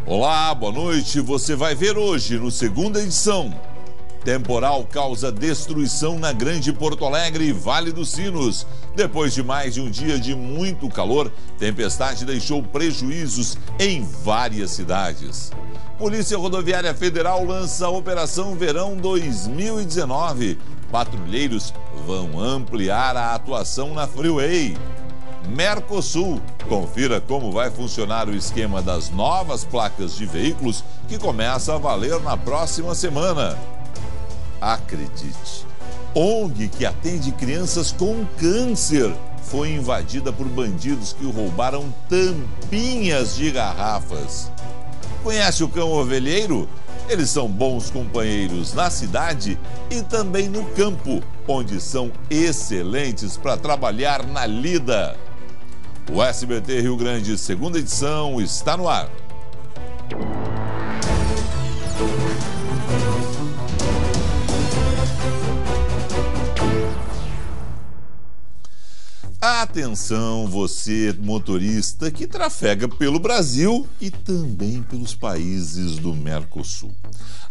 Olá, boa noite. Você vai ver hoje no segunda edição. Temporal causa destruição na Grande Porto Alegre e Vale dos Sinos. Depois de mais de um dia de muito calor, tempestade deixou prejuízos em várias cidades. Polícia Rodoviária Federal lança a Operação Verão 2019. Patrulheiros vão ampliar a atuação na Freeway. Mercosul. Confira como vai funcionar o esquema das novas placas de veículos que começa a valer na próxima semana. Acredite, ONG que atende crianças com câncer foi invadida por bandidos que roubaram tampinhas de garrafas. Conhece o cão ovelheiro? Eles são bons companheiros na cidade e também no campo, onde são excelentes para trabalhar na lida. O SBT Rio Grande, segunda edição, está no ar. Atenção, você motorista que trafega pelo Brasil e também pelos países do Mercosul.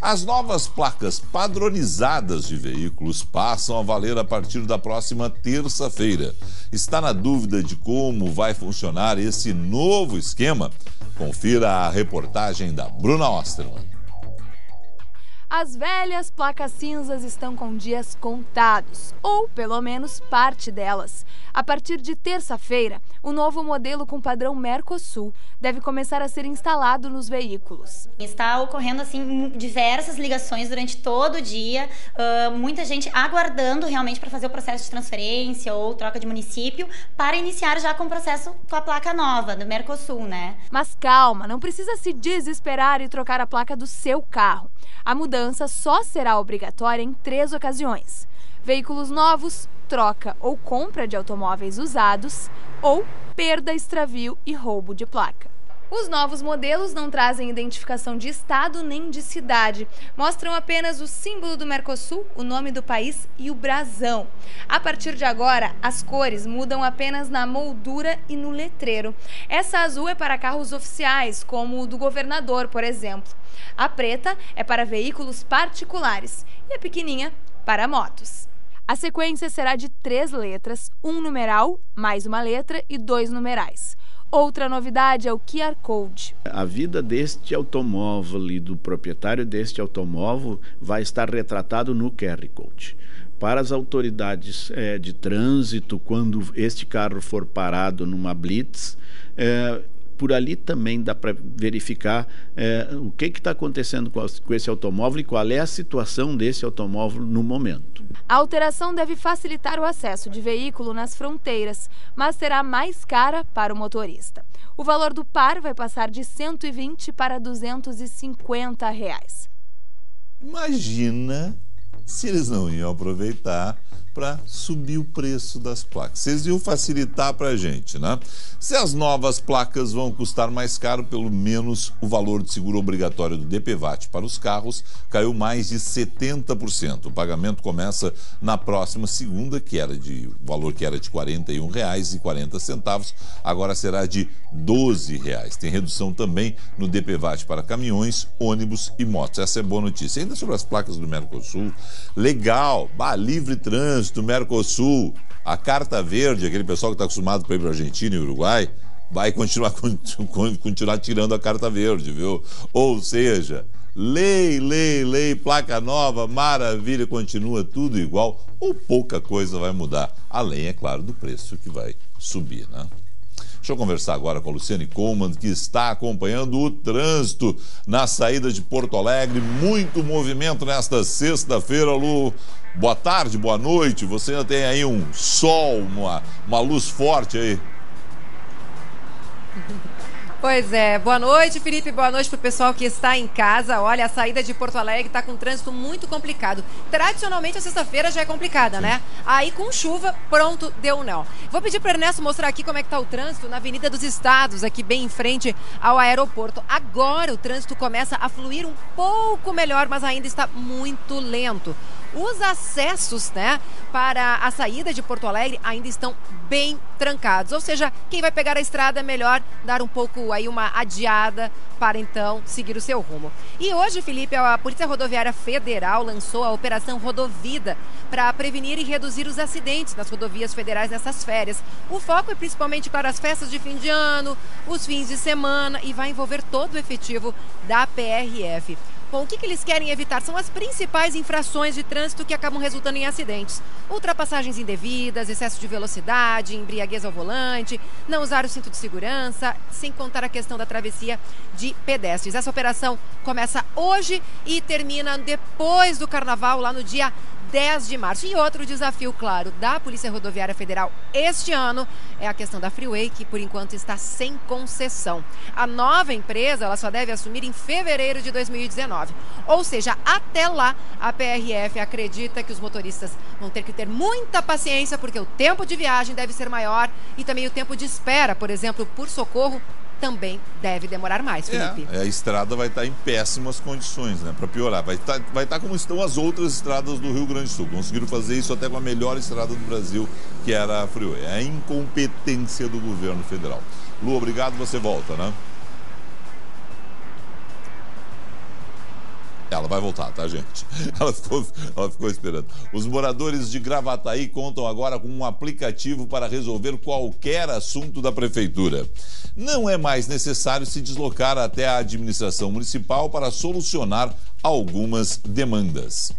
As novas placas padronizadas de veículos passam a valer a partir da próxima terça-feira. Está na dúvida de como vai funcionar esse novo esquema? Confira a reportagem da Bruna Osterman. As velhas placas cinzas estão com dias contados, ou pelo menos parte delas. A partir de terça-feira, o novo modelo com padrão Mercosul deve começar a ser instalado nos veículos. Está ocorrendo assim diversas ligações durante todo o dia, muita gente aguardando realmente para fazer o processo de transferência ou troca de município, para iniciar já com o processo com a placa nova do Mercosul, né? Mas calma, não precisa se desesperar e trocar a placa do seu carro. A mudança só será obrigatória em 3 ocasiões: veículos novos, troca ou compra de automóveis usados ou perda, extravio e roubo de placa. Os novos modelos não trazem identificação de estado nem de cidade. Mostram apenas o símbolo do Mercosul, o nome do país e o brasão. A partir de agora, as cores mudam apenas na moldura e no letreiro. Essa azul é para carros oficiais, como o do governador, por exemplo. A preta é para veículos particulares e a pequenininha para motos. A sequência será de 3 letras, 1 numeral, mais uma letra e 2 numerais. Outra novidade é o QR Code. A vida deste automóvel e do proprietário deste automóvel vai estar retratado no QR Code. Para as autoridades de trânsito, quando este carro for parado numa blitz, por ali também dá para verificar o que está acontecendo com esse automóvel e qual é a situação desse automóvel no momento. A alteração deve facilitar o acesso de veículo nas fronteiras, mas será mais cara para o motorista. O valor do par vai passar de R$ 120 para R$ 250. Imagina se eles não iam aproveitar para subir o preço das placas. Vocês iam facilitar para a gente, né? Se as novas placas vão custar mais caro, pelo menos o valor de seguro obrigatório do DPVAT para os carros caiu mais de 70%. O pagamento começa na próxima segunda, o valor que era de R$ 41,40, agora será de R$ 12. Tem redução também no DPVAT para caminhões, ônibus e motos. Essa é boa notícia. Ainda sobre as placas do Mercosul, legal, livre trânsito, do Mercosul, a carta verde, aquele pessoal que está acostumado para ir para a Argentina e Uruguai, vai continuar tirando a carta verde, viu? Ou seja, lei, placa nova, maravilha, continua tudo igual, ou pouca coisa vai mudar, além, é claro, do preço que vai subir, né? Deixa eu conversar agora com a Luciane Coleman, que está acompanhando o trânsito na saída de Porto Alegre. Muito movimento nesta sexta-feira, Lu. Boa tarde, boa noite. Você ainda tem aí um sol, uma luz forte aí. Pois é, boa noite, Felipe, boa noite para o pessoal que está em casa. Olha, a saída de Porto Alegre está com um trânsito muito complicado. Tradicionalmente a sexta-feira já é complicada, né? Aí com chuva, pronto, deu não. Vou pedir para o Ernesto mostrar aqui como é que está o trânsito na Avenida dos Estados, aqui bem em frente ao aeroporto. Agora o trânsito começa a fluir um pouco melhor, mas ainda está muito lento. os acessos, né, para a saída de Porto Alegre ainda estão bem trancados. Ou seja, quem vai pegar a estrada é melhor dar um pouco aí uma adiada para então seguir o seu rumo. E hoje, Felipe, a Polícia Rodoviária Federal lançou a Operação Rodovida para prevenir e reduzir os acidentes nas rodovias federais nessas férias. O foco é principalmente para as festas de fim de ano, os fins de semana e vai envolver todo o efetivo da PRF. Bom, o que eles querem evitar são as principais infrações de trânsito que acabam resultando em acidentes. Ultrapassagens indevidas, excesso de velocidade, embriaguez ao volante, não usar o cinto de segurança, sem contar a questão da travessia de pedestres. Essa operação começa hoje e termina depois do Carnaval, lá no dia 10 de março. E outro desafio, claro, da Polícia Rodoviária Federal este ano é a questão da Freeway, que por enquanto está sem concessão. A nova empresa ela só deve assumir em fevereiro de 2019. Ou seja, até lá, a PRF acredita que os motoristas vão ter que ter muita paciência, porque o tempo de viagem deve ser maior e também o tempo de espera, por exemplo, por socorro, também deve demorar mais, Felipe. A estrada vai estar em péssimas condições, né? Para piorar. Vai estar como estão as outras estradas do Rio Grande do Sul. Conseguiram fazer isso até com a melhor estrada do Brasil, que era a Freeway. É a incompetência do governo federal. Lu, obrigado, você volta, né? Ela vai voltar, tá, gente? Ela ficou esperando. Os moradores de Gravataí contam agora com um aplicativo para resolver qualquer assunto da prefeitura. Não é mais necessário se deslocar até a administração municipal para solucionar algumas demandas.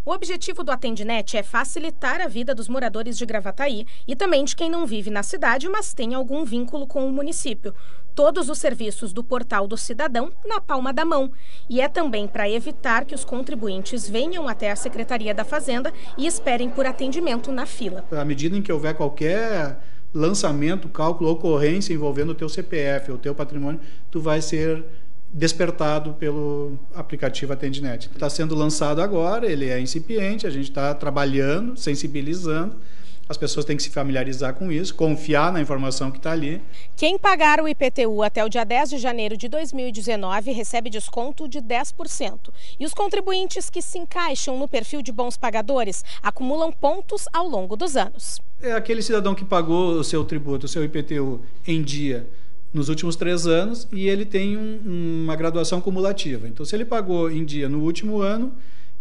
O objetivo do Atendinet é facilitar a vida dos moradores de Gravataí e também de quem não vive na cidade, mas tem algum vínculo com o município. Todos os serviços do Portal do Cidadão na palma da mão. E é também para evitar que os contribuintes venham até a Secretaria da Fazenda e esperem por atendimento na fila. À medida em que houver qualquer lançamento, cálculo, ocorrência envolvendo o teu CPF ou o teu patrimônio, tu vai ser despertado pelo aplicativo Atendinet. Está sendo lançado agora, ele é incipiente, a gente está trabalhando, sensibilizando. As pessoas têm que se familiarizar com isso, confiar na informação que está ali. Quem pagar o IPTU até o dia 10 de janeiro de 2019 recebe desconto de 10%. E os contribuintes que se encaixam no perfil de bons pagadores acumulam pontos ao longo dos anos. É aquele cidadão que pagou o seu tributo, o seu IPTU em dia nos últimos 3 anos e ele tem uma graduação cumulativa. Então, se ele pagou em dia no último ano,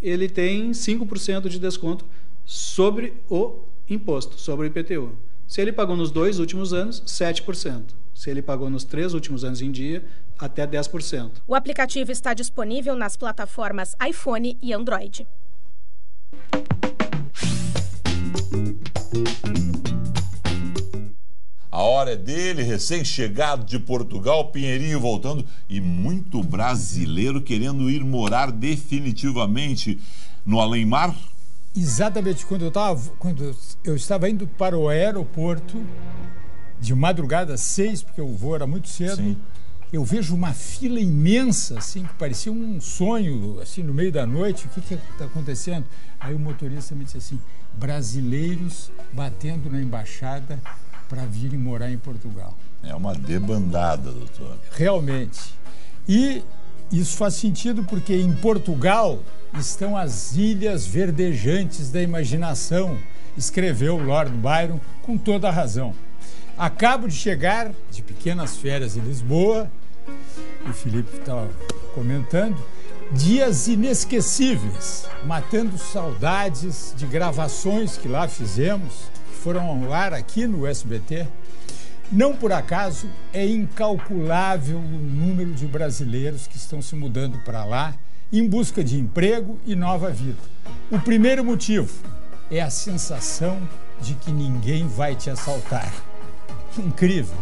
ele tem 5% de desconto sobre o imposto, sobre o IPTU. Se ele pagou nos 2 últimos anos, 7%. Se ele pagou nos 3 últimos anos em dia, até 10%. O aplicativo está disponível nas plataformas iPhone e Android. A hora é dele, recém-chegado de Portugal, Pinheirinho voltando e muito brasileiro querendo ir morar definitivamente no além-mar. Exatamente, quando eu estava indo para o aeroporto, de madrugada às 6, porque o voo era muito cedo, sim, eu vejo uma fila imensa, assim, que parecia um sonho, assim, no meio da noite. O que está acontecendo? Aí o motorista me disse assim, brasileiros batendo na embaixada para virem morar em Portugal. É uma debandada, doutor. Realmente. E isso faz sentido porque em Portugal estão as ilhas verdejantes da imaginação, escreveu Lord Byron com toda a razão. Acabo de chegar de pequenas férias em Lisboa, o Felipe estava comentando, dias inesquecíveis, matando saudades de gravações que lá fizemos, que foram ao ar aqui no SBT. Não por acaso é incalculável o número de brasileiros que estão se mudando para lá em busca de emprego e nova vida. O primeiro motivo é a sensação de que ninguém vai te assaltar. Incrível!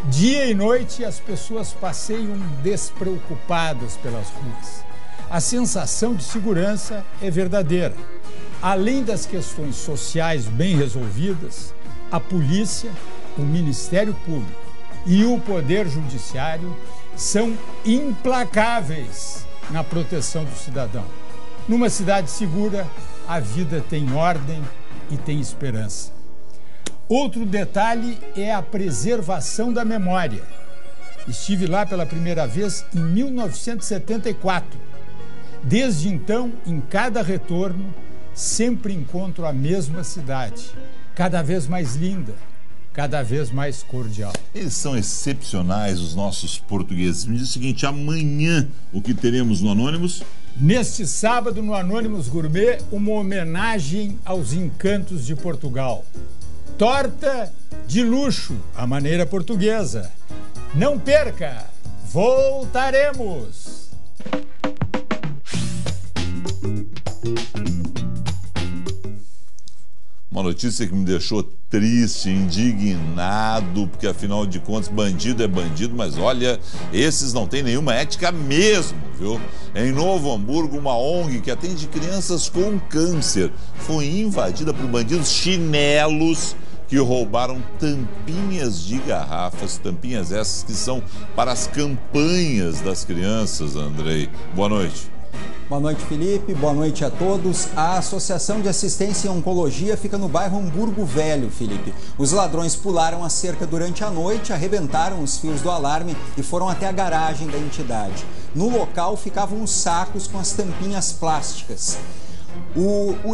Dia e noite as pessoas passeiam despreocupadas pelas ruas. A sensação de segurança é verdadeira. Além das questões sociais bem resolvidas, a polícia, o Ministério Público e o Poder Judiciário são implacáveis na proteção do cidadão. Numa cidade segura, a vida tem ordem e tem esperança. Outro detalhe é a preservação da memória. Estive lá pela primeira vez em 1974 Desde então, em cada retorno, sempre encontro a mesma cidade, cada vez mais linda, cada vez mais cordial. Eles são excepcionais, os nossos portugueses. Me diz o seguinte, amanhã o que teremos no Anônimos? Neste sábado, no Anônimos Gourmet, uma homenagem aos encantos de Portugal. Torta de luxo, à maneira portuguesa. Não perca! Voltaremos! Uma notícia que me deixou triste, indignado, porque afinal de contas bandido é bandido, mas olha, esses não têm nenhuma ética mesmo, viu? Em Novo Hamburgo, uma ONG que atende crianças com câncer foi invadida por bandidos chinelos que roubaram tampinhas de garrafas, tampinhas essas que são para as campanhas das crianças, Andrei. Boa noite. Boa noite, Felipe. Boa noite a todos. A Associação de Assistência em Oncologia fica no bairro Hamburgo Velho, Felipe. Os ladrões pularam a cerca durante a noite, arrebentaram os fios do alarme e foram até a garagem da entidade. No local ficavam os sacos com as tampinhas plásticas.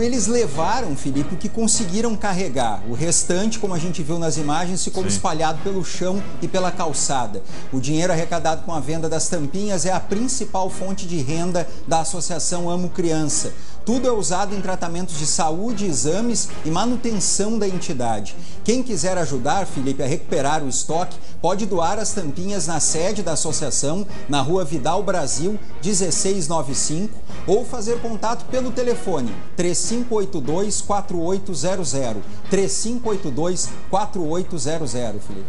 Eles levaram, Felipe, o que conseguiram carregar. O restante, como a gente viu nas imagens, ficou espalhado pelo chão e pela calçada. O dinheiro arrecadado com a venda das tampinhas é a principal fonte de renda da Associação Amo Criança. Tudo é usado em tratamentos de saúde, exames e manutenção da entidade. Quem quiser ajudar, Felipe, a recuperar o estoque, pode doar as tampinhas na sede da associação, na Rua Vidal Brasil, 1695, ou fazer contato pelo telefone 3582-4800. 3582-4800, Felipe.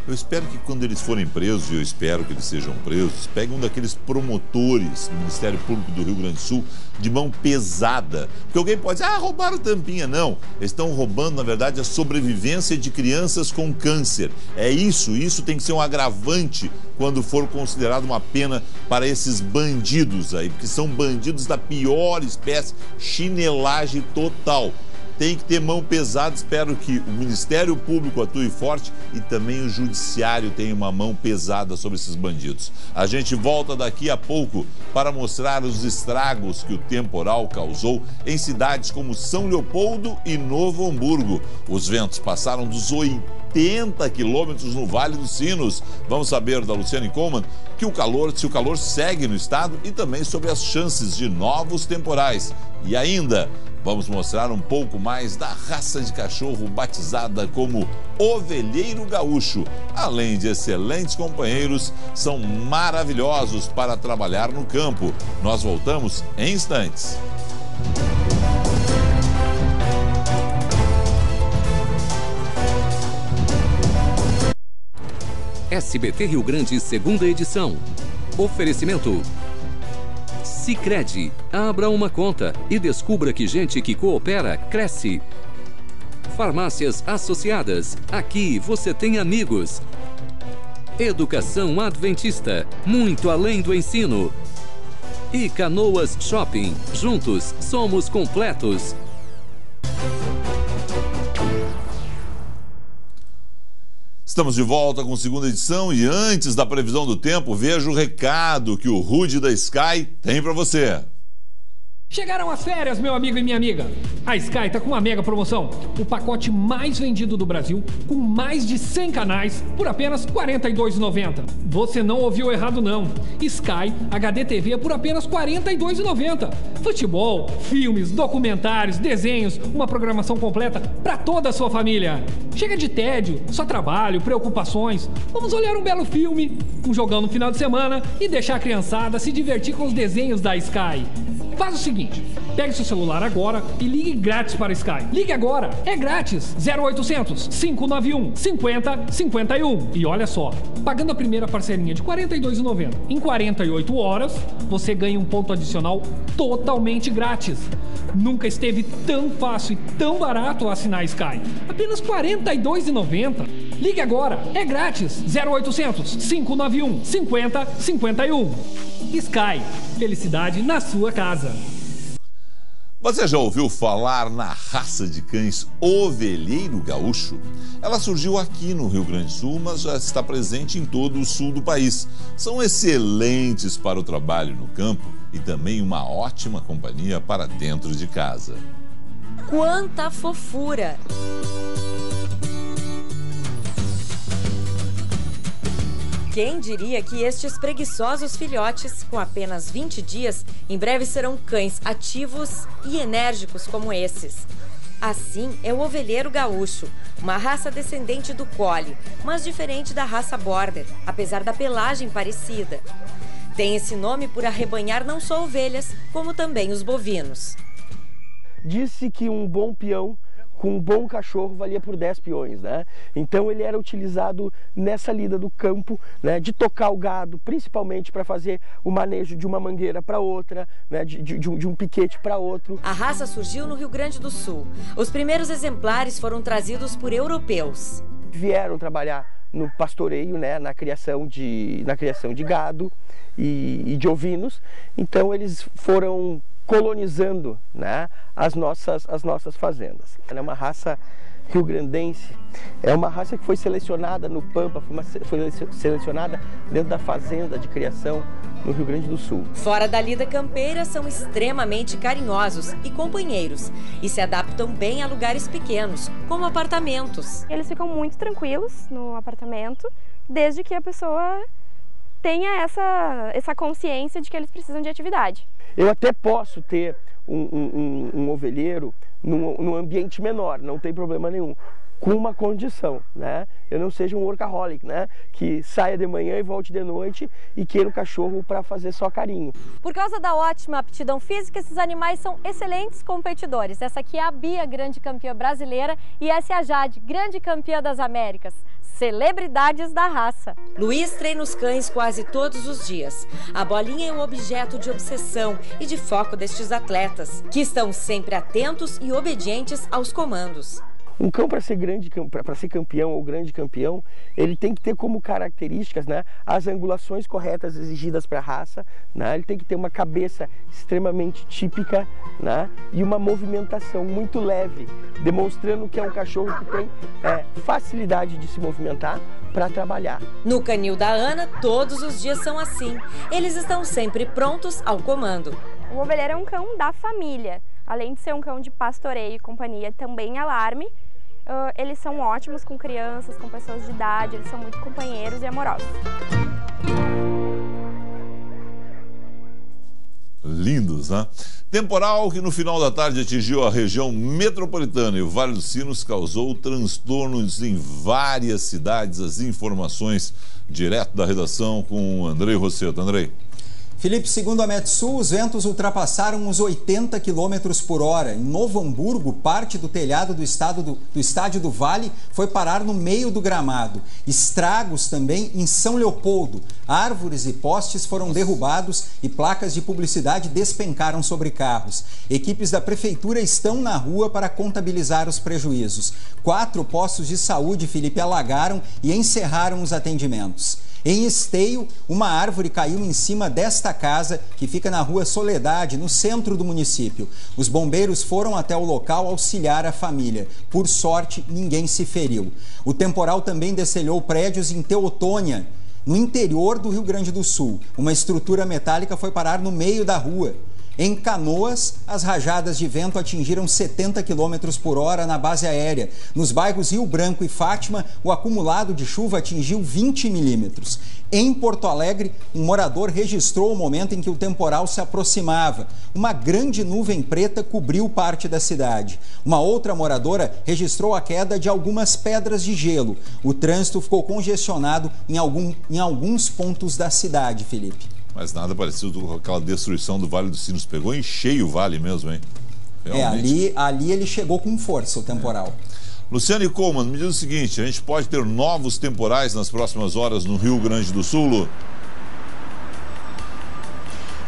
Eu espero que quando eles forem presos, e eu espero que eles sejam presos, peguem um daqueles promotores do Ministério Público do Rio Grande do Sul de mão pesada. Porque alguém pode dizer, roubaram tampinha. Não, eles estão roubando, na verdade, a sobrevivência de crianças com câncer. É isso tem que ser um agravante quando for considerado uma pena para esses bandidos aí, porque são bandidos da pior espécie, chinelagem total. Tem que ter mão pesada, espero que o Ministério Público atue forte e também o Judiciário tenha uma mão pesada sobre esses bandidos. A gente volta daqui a pouco para mostrar os estragos que o temporal causou em cidades como São Leopoldo e Novo Hamburgo. Os ventos passaram dos 80 quilômetros no Vale dos Sinos. Vamos saber da Luciane Coleman se o calor segue no estado e também sobre as chances de novos temporais. E ainda, vamos mostrar um pouco mais da raça de cachorro batizada como Ovelheiro Gaúcho. Além de excelentes companheiros, são maravilhosos para trabalhar no campo. Nós voltamos em instantes. SBT Rio Grande, segunda edição. Oferecimento Sicredi. Abra uma conta e descubra que gente que coopera, cresce. Farmácias Associadas. Aqui você tem amigos. Educação Adventista. Muito além do ensino. E Canoas Shopping. Juntos somos completos. Estamos de volta com a segunda edição e antes da previsão do tempo, veja o recado que o Rude da Sky tem para você. Chegaram as férias, meu amigo e minha amiga. A Sky tá com uma mega promoção. O pacote mais vendido do Brasil, com mais de 100 canais, por apenas R$ 42,90. Você não ouviu errado, não. Sky HD TV por apenas R$ 42,90. Futebol, filmes, documentários, desenhos, uma programação completa para toda a sua família. Chega de tédio, só trabalho, preocupações. Vamos olhar um belo filme, um jogão no final de semana e deixar a criançada se divertir com os desenhos da Sky. Faz o seguinte, pegue seu celular agora e ligue grátis para a Sky. Ligue agora, é grátis, 0800 591 5051. E olha só, pagando a primeira parcelinha de R$ 42,90 em 48 horas, você ganha um ponto adicional totalmente grátis. Nunca esteve tão fácil e tão barato assinar a Sky. Apenas R$ 42,90. Ligue agora, é grátis, 0800 591 5051. Sky, felicidade na sua casa. Você já ouviu falar na raça de cães ovelheiro gaúcho? Ela surgiu aqui no Rio Grande do Sul, mas já está presente em todo o sul do país. São excelentes para o trabalho no campo e também uma ótima companhia para dentro de casa. Quanta fofura! Quem diria que estes preguiçosos filhotes, com apenas 20 dias, em breve serão cães ativos e enérgicos como esses. Assim é o ovelheiro gaúcho, uma raça descendente do Collie, mas diferente da raça Border, apesar da pelagem parecida. Tem esse nome por arrebanhar não só ovelhas, como também os bovinos. Disse que um bom peão com um bom cachorro valia por 10 peões, né? Então ele era utilizado nessa lida do campo, né? De tocar o gado, principalmente para fazer o manejo de uma mangueira para outra, né? de um piquete para outro. A raça surgiu no Rio Grande do Sul. Os primeiros exemplares foram trazidos por europeus. Vieram trabalhar no pastoreio, né? na criação de gado e de ovinos. Então eles foram colonizando, né, as nossas fazendas. Ela é uma raça rio-grandense, é uma raça que foi selecionada no Pampa, foi selecionada dentro da fazenda de criação no Rio Grande do Sul. Fora da lida campeira, são extremamente carinhosos e companheiros e se adaptam bem a lugares pequenos, como apartamentos. Eles ficam muito tranquilos no apartamento, desde que a pessoa tenha essa consciência de que eles precisam de atividade. Eu até posso ter um ovelheiro num ambiente menor, não tem problema nenhum, com uma condição, né? Eu não seja um workaholic, né? Que saia de manhã e volte de noite e queira o cachorro para fazer só carinho. Por causa da ótima aptidão física, esses animais são excelentes competidores. Essa aqui é a Bia, grande campeã brasileira, e essa é a Jade, grande campeã das Américas. Celebridades da raça. Luiz treina os cães quase todos os dias. A bolinha é um objeto de obsessão e de foco destes atletas, que estão sempre atentos e obedientes aos comandos. Um cão, para ser campeão ou grande campeão, ele tem que ter como características, né, as angulações corretas exigidas para a raça, né, ele tem que ter uma cabeça extremamente típica, né, e uma movimentação muito leve, demonstrando que é um cachorro que tem facilidade de se movimentar para trabalhar. No canil da Ana, todos os dias são assim. Eles estão sempre prontos ao comando. O ovelheiro é um cão da família. Além de ser um cão de pastoreio e companhia, também alarme. Eles são ótimos com crianças, com pessoas de idade, eles são muito companheiros e amorosos. Lindos, né? Temporal que no final da tarde atingiu a região metropolitana e o Vale dos Sinos causou transtornos em várias cidades. As informações direto da redação com o Andrei Rossetto. Andrei. Felipe, segundo a Metsul, os ventos ultrapassaram os 80 km por hora. Em Novo Hamburgo, parte do telhado do estádio do Vale foi parar no meio do gramado. Estragos também em São Leopoldo. Árvores e postes foram derrubados e placas de publicidade despencaram sobre carros. Equipes da prefeitura estão na rua para contabilizar os prejuízos. 4 postos de saúde, Felipe, alagaram e encerraram os atendimentos. Em Esteio, uma árvore caiu em cima desta casa, que fica na rua Soledade, no centro do município. Os bombeiros foram até o local auxiliar a família. Por sorte, ninguém se feriu. O temporal também destelhou prédios em Teotônia, no interior do Rio Grande do Sul. Uma estrutura metálica foi parar no meio da rua. Em Canoas, as rajadas de vento atingiram 70 km por hora na base aérea. Nos bairros Rio Branco e Fátima, o acumulado de chuva atingiu 20 milímetros. Em Porto Alegre, um morador registrou o momento em que o temporal se aproximava. Uma grande nuvem preta cobriu parte da cidade. Uma outra moradora registrou a queda de algumas pedras de gelo. O trânsito ficou congestionado em alguns pontos da cidade, Felipe. Mas nada parecido com aquela destruição do Vale dos Sinos. Pegou em cheio o vale mesmo, hein? Realmente. Ali ele chegou com força, o temporal. Luciane Coleman, me diz o seguinte, a gente pode ter novos temporais nas próximas horas no Rio Grande do Sul?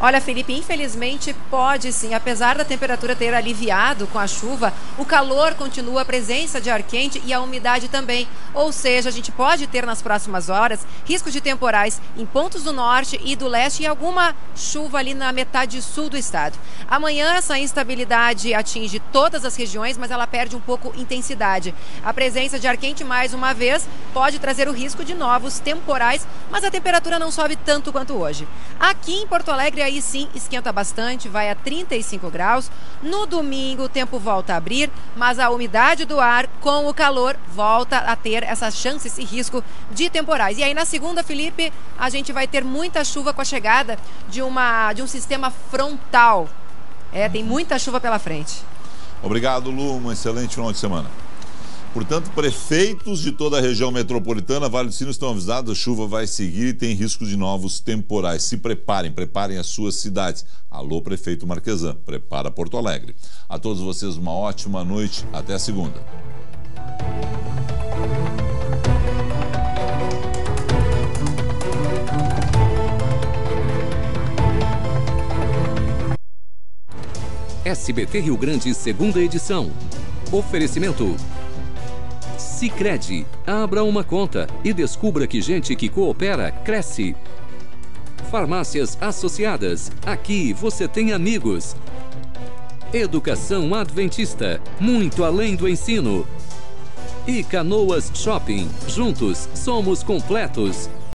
Olha, Felipe, infelizmente pode sim, apesar da temperatura ter aliviado com a chuva, o calor continua, a presença de ar quente e a umidade também. Ou seja, a gente pode ter nas próximas horas risco de temporais em pontos do norte e do leste e alguma chuva ali na metade sul do estado. Amanhã essa instabilidade atinge todas as regiões, mas ela perde um pouco intensidade. A presença de ar quente, mais uma vez, pode trazer o risco de novos temporais, mas a temperatura não sobe tanto quanto hoje. Aqui em Porto Alegre, aí sim, esquenta bastante, vai a 35 graus. No domingo, o tempo volta a abrir, mas a umidade do ar com o calor volta a ter essas chances e risco de temporais. E aí na segunda, Felipe, a gente vai ter muita chuva com a chegada de um sistema frontal. Tem muita chuva pela frente. Obrigado, Lu. Um excelente final de semana. Portanto, prefeitos de toda a região metropolitana, Vale do Sino, estão avisados, a chuva vai seguir e tem risco de novos temporais. Se preparem as suas cidades. Alô, prefeito Marquesan, prepara Porto Alegre. A todos vocês uma ótima noite, até a segunda. SBT Rio Grande, segunda edição. Oferecimento Sicredi. Abra uma conta e descubra que gente que coopera, cresce. Farmácias Associadas. Aqui você tem amigos. Educação Adventista. Muito além do ensino. E Canoas Shopping. Juntos somos completos.